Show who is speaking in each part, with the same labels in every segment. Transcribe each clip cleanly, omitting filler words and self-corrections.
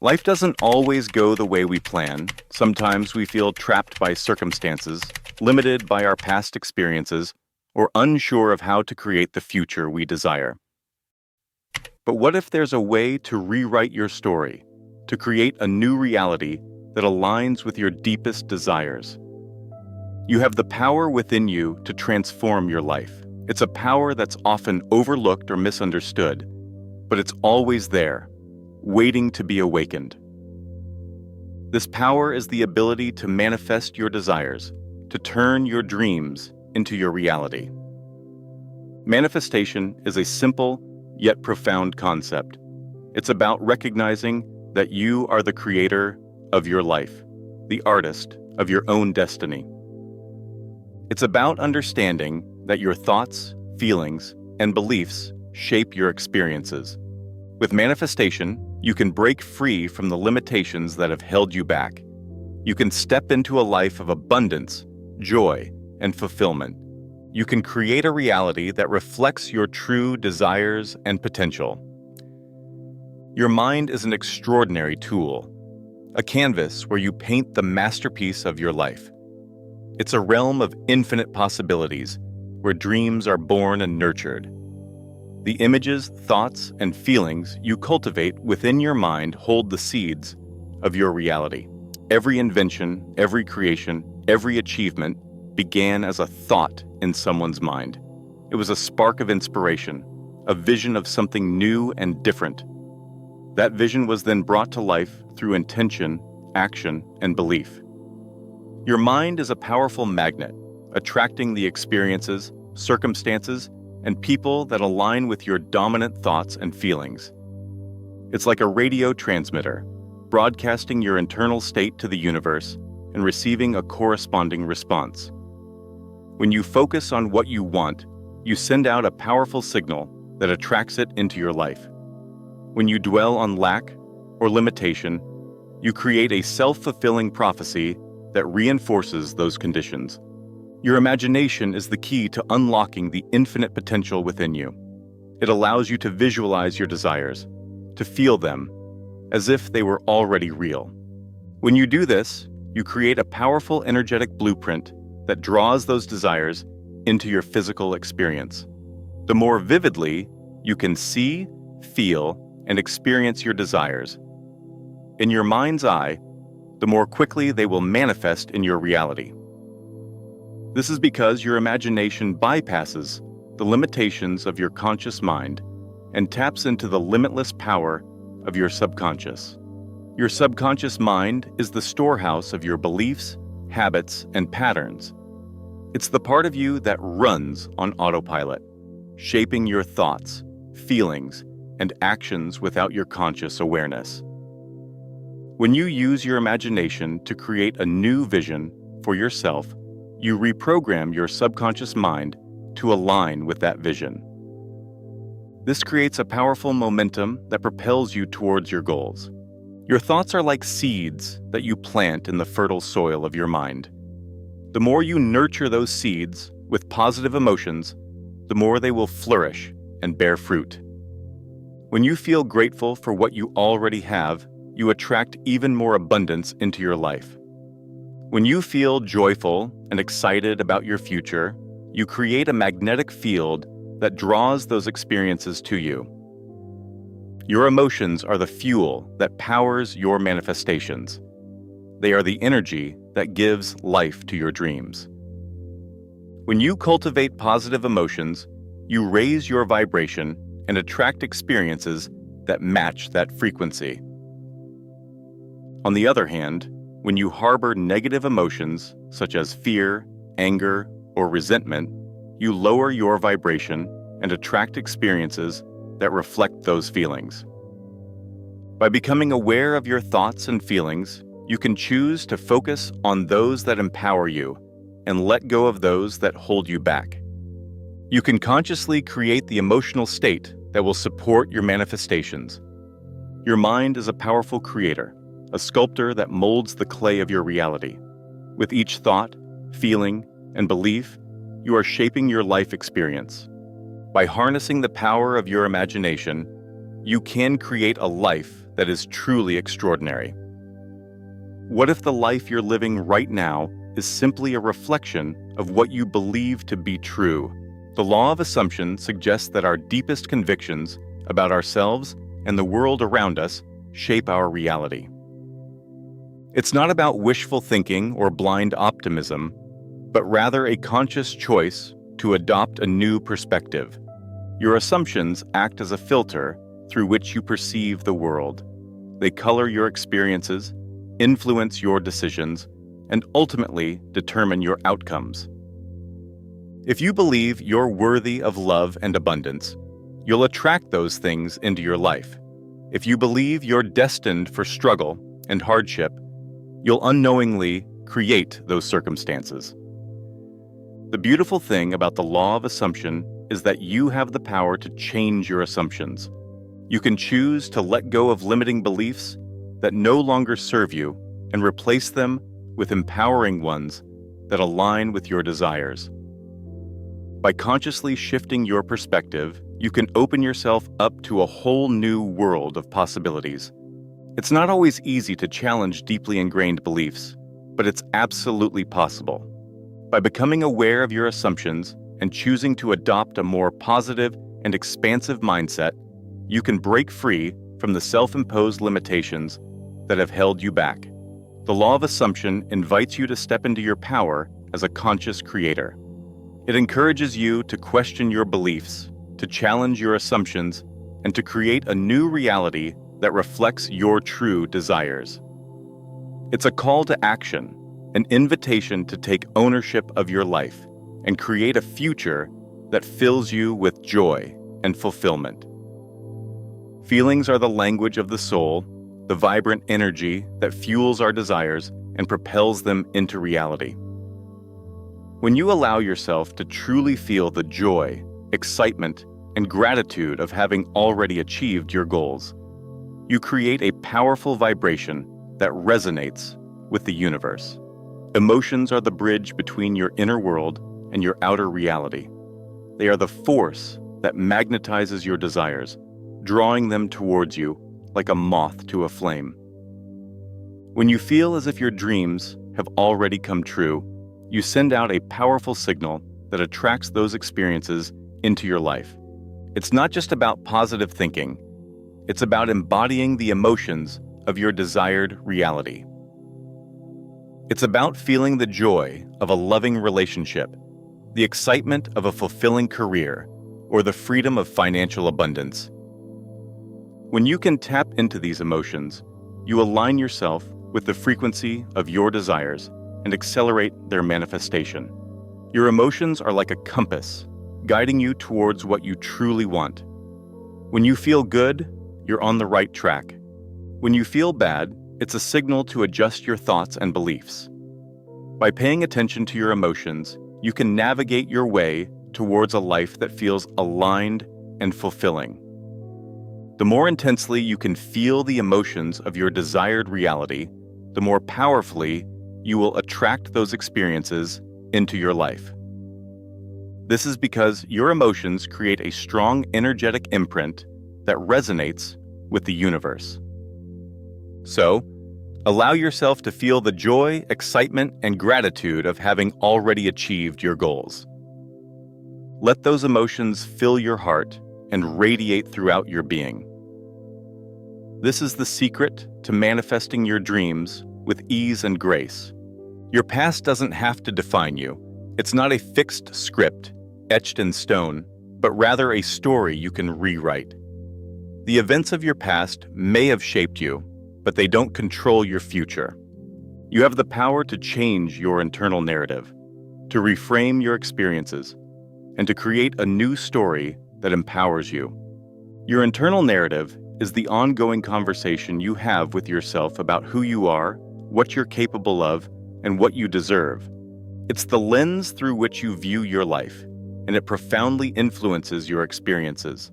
Speaker 1: Life doesn't always go the way we plan. Sometimes we feel trapped by circumstances, limited by our past experiences, or unsure of how to create the future we desire. But what if there's a way to rewrite your story, to create a new reality that aligns with your deepest desires? You have the power within you to transform your life. It's a power that's often overlooked or misunderstood, but it's always there, waiting to be awakened. This power is the ability to manifest your desires, to turn your dreams into your reality. Manifestation is a simple yet profound concept. It's about recognizing that you are the creator of your life, the artist of your own destiny. It's about understanding that your thoughts, feelings, and beliefs shape your experiences. With manifestation, you can break free from the limitations that have held you back. You can step into a life of abundance, joy, and fulfillment. You can create a reality that reflects your true desires and potential. Your mind is an extraordinary tool, a canvas where you paint the masterpiece of your life. It's a realm of infinite possibilities, where dreams are born and nurtured. The images, thoughts, and feelings you cultivate within your mind hold the seeds of your reality. Every invention, every creation, every achievement began as a thought in someone's mind. It was a spark of inspiration, a vision of something new and different. That vision was then brought to life through intention, action, and belief. Your mind is a powerful magnet, attracting the experiences, circumstances, and people that align with your dominant thoughts and feelings. It's like a radio transmitter, broadcasting your internal state to the universe and receiving a corresponding response. When you focus on what you want, you send out a powerful signal that attracts it into your life. When you dwell on lack or limitation, you create a self-fulfilling prophecy that reinforces those conditions. Your imagination is the key to unlocking the infinite potential within you. It allows you to visualize your desires, to feel them, as if they were already real. When you do this, you create a powerful energetic blueprint that draws those desires into your physical experience. The more vividly you can see, feel, and experience your desires, in your mind's eye, the more quickly they will manifest in your reality. This is because your imagination bypasses the limitations of your conscious mind and taps into the limitless power of your subconscious. Your subconscious mind is the storehouse of your beliefs, habits, and patterns. It's the part of you that runs on autopilot, shaping your thoughts, feelings, and actions without your conscious awareness. When you use your imagination to create a new vision for yourself, you reprogram your subconscious mind to align with that vision. This creates a powerful momentum that propels you towards your goals. Your thoughts are like seeds that you plant in the fertile soil of your mind. The more you nurture those seeds with positive emotions, the more they will flourish and bear fruit. When you feel grateful for what you already have, you attract even more abundance into your life. When you feel joyful and excited about your future, you create a magnetic field that draws those experiences to you. Your emotions are the fuel that powers your manifestations. They are the energy that gives life to your dreams. When you cultivate positive emotions, you raise your vibration and attract experiences that match that frequency. On the other hand, when you harbor negative emotions such as fear, anger, or resentment, you lower your vibration and attract experiences that reflect those feelings. By becoming aware of your thoughts and feelings, you can choose to focus on those that empower you and let go of those that hold you back. You can consciously create the emotional state that will support your manifestations. Your mind is a powerful creator, a sculptor that molds the clay of your reality. With each thought, feeling, and belief, you are shaping your life experience. By harnessing the power of your imagination, you can create a life that is truly extraordinary? What if the life you're living right now is simply a reflection of what you believe to be true? The law of assumption suggests that our deepest convictions about ourselves and the world around us shape our reality. It's not about wishful thinking or blind optimism, but rather a conscious choice to adopt a new perspective. Your assumptions act as a filter through which you perceive the world. They color your experiences, influence your decisions, and ultimately determine your outcomes. If you believe you're worthy of love and abundance, you'll attract those things into your life. If you believe you're destined for struggle and hardship, you'll unknowingly create those circumstances. The beautiful thing about the law of assumption is that you have the power to change your assumptions. You can choose to let go of limiting beliefs that no longer serve you and replace them with empowering ones that align with your desires. By consciously shifting your perspective, you can open yourself up to a whole new world of possibilities. It's not always easy to challenge deeply ingrained beliefs, but it's absolutely possible. By becoming aware of your assumptions and choosing to adopt a more positive and expansive mindset, you can break free from the self-imposed limitations that have held you back. The law of assumption invites you to step into your power as a conscious creator. It encourages you to question your beliefs, to challenge your assumptions, and to create a new reality that reflects your true desires. It's a call to action, an invitation to take ownership of your life and create a future that fills you with joy and fulfillment. Feelings are the language of the soul, the vibrant energy that fuels our desires and propels them into reality. When you allow yourself to truly feel the joy, excitement, and gratitude of having already achieved your goals, you create a powerful vibration that resonates with the universe. Emotions are the bridge between your inner world and your outer reality. They are the force that magnetizes your desires, drawing them towards you like a moth to a flame. When you feel as if your dreams have already come true, you send out a powerful signal that attracts those experiences into your life. It's not just about positive thinking. It's about embodying the emotions of your desired reality. It's about feeling the joy of a loving relationship, the excitement of a fulfilling career, or the freedom of financial abundance. When you can tap into these emotions, you align yourself with the frequency of your desires and accelerate their manifestation. Your emotions are like a compass, guiding you towards what you truly want. When you feel good, you're on the right track. When you feel bad, it's a signal to adjust your thoughts and beliefs. By paying attention to your emotions, you can navigate your way towards a life that feels aligned and fulfilling. The more intensely you can feel the emotions of your desired reality, the more powerfully you will attract those experiences into your life. This is because your emotions create a strong energetic imprint that resonates with the universe. So, allow yourself to feel the joy, excitement, and gratitude of having already achieved your goals. Let those emotions fill your heart and radiate throughout your being. This is the secret to manifesting your dreams with ease and grace. Your past doesn't have to define you. It's not a fixed script, etched in stone, but rather a story you can rewrite. The events of your past may have shaped you, but they don't control your future. You have the power to change your internal narrative, to reframe your experiences, and to create a new story that empowers you. Your internal narrative is the ongoing conversation you have with yourself about who you are, what you're capable of, and what you deserve. It's the lens through which you view your life, and it profoundly influences your experiences.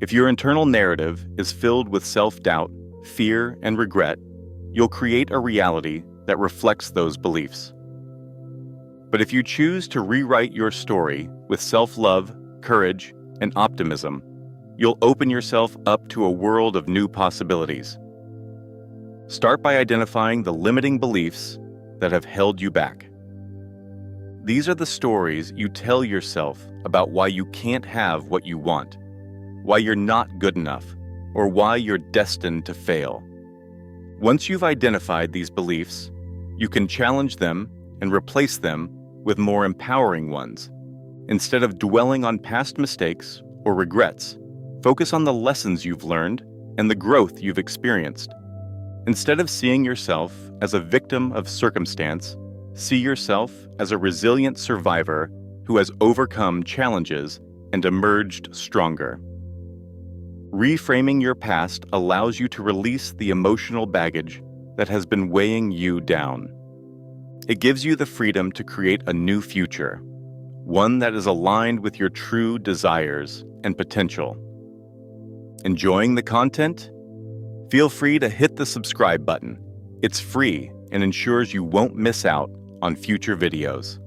Speaker 1: If your internal narrative is filled with self-doubt, fear, and regret, you'll create a reality that reflects those beliefs. But if you choose to rewrite your story with self-love, courage, and optimism, you'll open yourself up to a world of new possibilities. Start by identifying the limiting beliefs that have held you back. These are the stories you tell yourself about why you can't have what you want, why you're not good enough, or why you're destined to fail. Once you've identified these beliefs, you can challenge them and replace them with more empowering ones. Instead of dwelling on past mistakes or regrets, focus on the lessons you've learned and the growth you've experienced. Instead of seeing yourself as a victim of circumstance, see yourself as a resilient survivor who has overcome challenges and emerged stronger. Reframing your past allows you to release the emotional baggage that has been weighing you down. It gives you the freedom to create a new future, one that is aligned with your true desires and potential. Enjoying the content? Feel free to hit the subscribe button. It's free and ensures you won't miss out on future videos.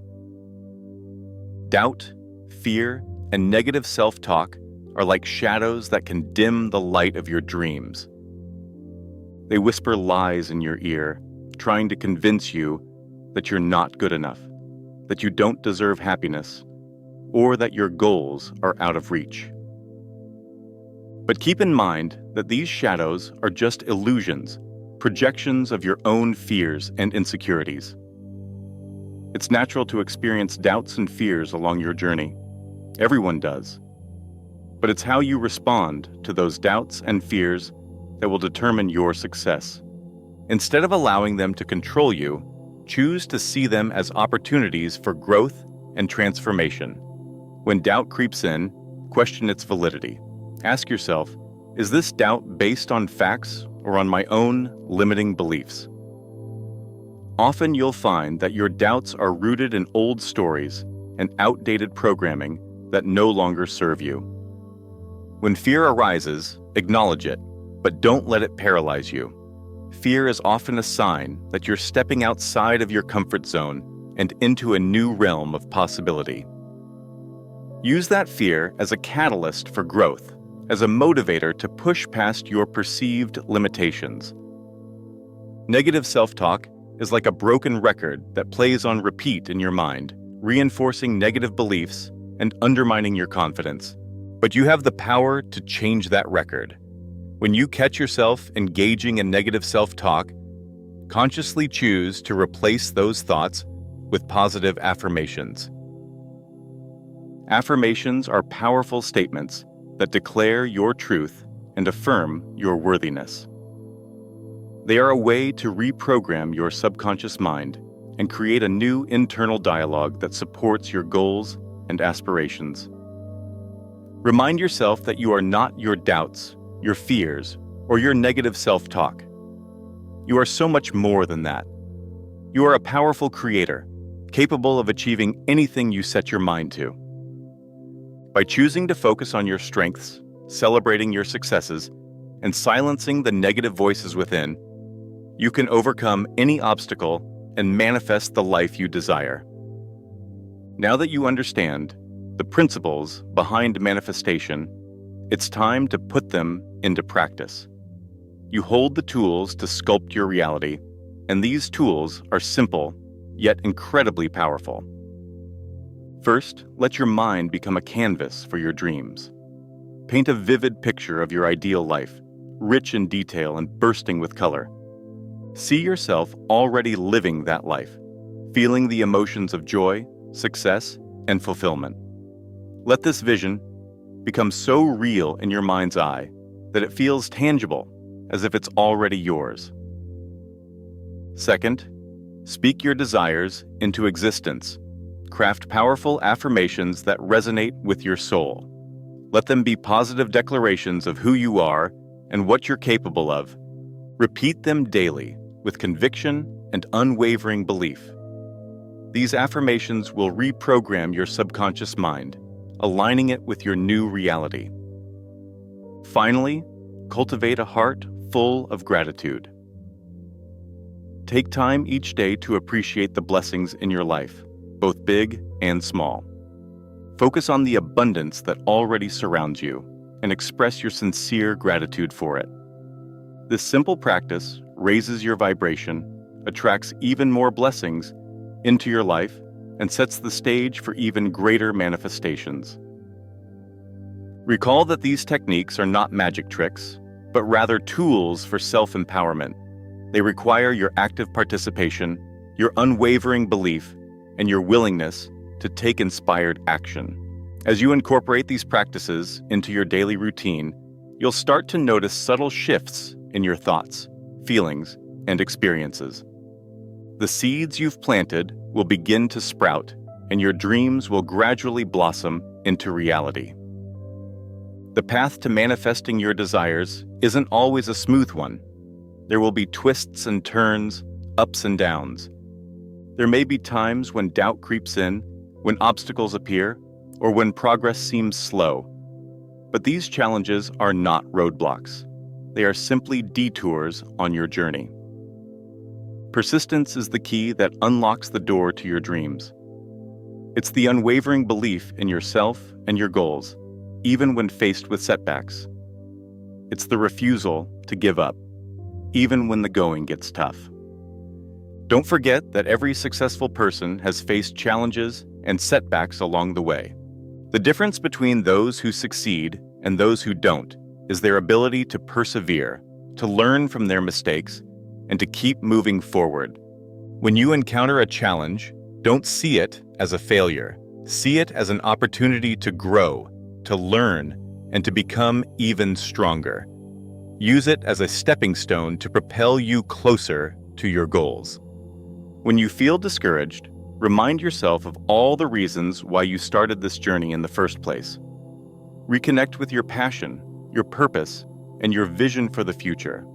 Speaker 1: Doubt, fear, and negative self-talk are like shadows that can dim the light of your dreams. They whisper lies in your ear, trying to convince you that you're not good enough, that you don't deserve happiness, or that your goals are out of reach. But keep in mind that these shadows are just illusions, projections of your own fears and insecurities. It's natural to experience doubts and fears along your journey. Everyone does. But it's how you respond to those doubts and fears that will determine your success. Instead of allowing them to control you, choose to see them as opportunities for growth and transformation. When doubt creeps in, question its validity. Ask yourself, is this doubt based on facts or on my own limiting beliefs? Often you'll find that your doubts are rooted in old stories and outdated programming that no longer serve you. When fear arises, acknowledge it, but don't let it paralyze you. Fear is often a sign that you're stepping outside of your comfort zone and into a new realm of possibility. Use that fear as a catalyst for growth, as a motivator to push past your perceived limitations. Negative self-talk is like a broken record that plays on repeat in your mind, reinforcing negative beliefs and undermining your confidence. But you have the power to change that record. When you catch yourself engaging in negative self-talk, consciously choose to replace those thoughts with positive affirmations. Affirmations are powerful statements that declare your truth and affirm your worthiness. They are a way to reprogram your subconscious mind and create a new internal dialogue that supports your goals and aspirations. Remind yourself that you are not your doubts, your fears, or your negative self-talk. You are so much more than that. You are a powerful creator, capable of achieving anything you set your mind to. By choosing to focus on your strengths, celebrating your successes, and silencing the negative voices within, you can overcome any obstacle and manifest the life you desire. Now that you understand the principles behind manifestation, it's time to put them into practice. You hold the tools to sculpt your reality, and these tools are simple, yet incredibly powerful. First, let your mind become a canvas for your dreams. Paint a vivid picture of your ideal life, rich in detail and bursting with color. See yourself already living that life, feeling the emotions of joy, success, and fulfillment. Let this vision become so real in your mind's eye that it feels tangible, as if it's already yours. Second, speak your desires into existence. Craft powerful affirmations that resonate with your soul. Let them be positive declarations of who you are and what you're capable of. Repeat them daily with conviction and unwavering belief. These affirmations will reprogram your subconscious mind, aligning it with your new reality. Finally, cultivate a heart full of gratitude. Take time each day to appreciate the blessings in your life, both big and small. Focus on the abundance that already surrounds you and express your sincere gratitude for it. This simple practice raises your vibration, attracts even more blessings into your life, and sets the stage for even greater manifestations. Recall that these techniques are not magic tricks, but rather tools for self-empowerment. They require your active participation, your unwavering belief, and your willingness to take inspired action. As you incorporate these practices into your daily routine, you'll start to notice subtle shifts in your thoughts, feelings, and experiences. The seeds you've planted will begin to sprout, and your dreams will gradually blossom into reality. The path to manifesting your desires isn't always a smooth one. There will be twists and turns, ups and downs. There may be times when doubt creeps in, when obstacles appear, or when progress seems slow. But these challenges are not roadblocks. They are simply detours on your journey. Persistence is the key that unlocks the door to your dreams. It's the unwavering belief in yourself and your goals, even when faced with setbacks. It's the refusal to give up, even when the going gets tough. Don't forget that every successful person has faced challenges and setbacks along the way. The difference between those who succeed and those who don't is their ability to persevere, to learn from their mistakes, and to keep moving forward. When you encounter a challenge, don't see it as a failure. See it as an opportunity to grow, to learn, and to become even stronger. Use it as a stepping stone to propel you closer to your goals. When you feel discouraged, remind yourself of all the reasons why you started this journey in the first place. Reconnect with your passion, your purpose, and your vision for the future.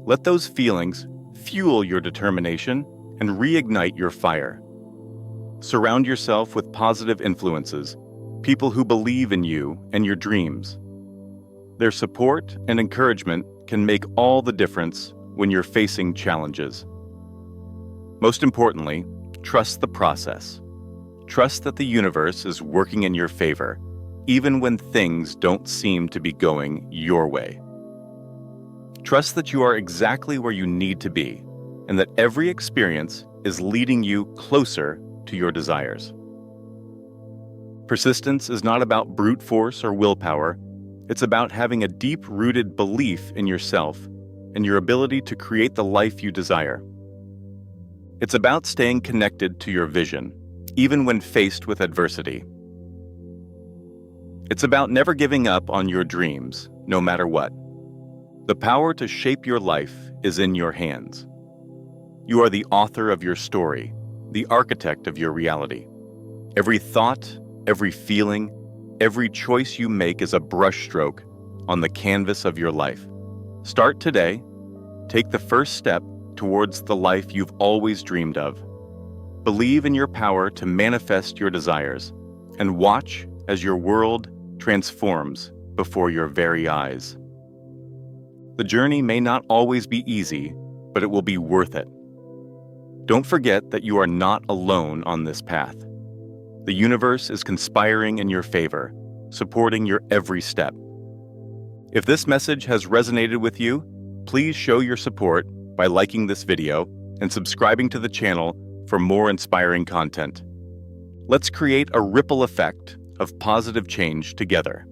Speaker 1: Let those feelings fuel your determination and reignite your fire. Surround yourself with positive influences, people who believe in you and your dreams. Their support and encouragement can make all the difference when you're facing challenges. Most importantly, trust the process. Trust that the universe is working in your favor, even when things don't seem to be going your way. Trust that you are exactly where you need to be, and that every experience is leading you closer to your desires. Persistence is not about brute force or willpower. It's about having a deep-rooted belief in yourself and your ability to create the life you desire. It's about staying connected to your vision, even when faced with adversity. It's about never giving up on your dreams, no matter what. The power to shape your life is in your hands. You are the author of your story, the architect of your reality. Every thought, every feeling, every choice you make is a brushstroke on the canvas of your life. Start today. Take the first step towards the life you've always dreamed of. Believe in your power to manifest your desires, and watch as your world transforms before your very eyes. The journey may not always be easy, but it will be worth it. Don't forget that you are not alone on this path. The universe is conspiring in your favor, supporting your every step. If this message has resonated with you, please show your support by liking this video and subscribing to the channel for more inspiring content. Let's create a ripple effect of positive change together.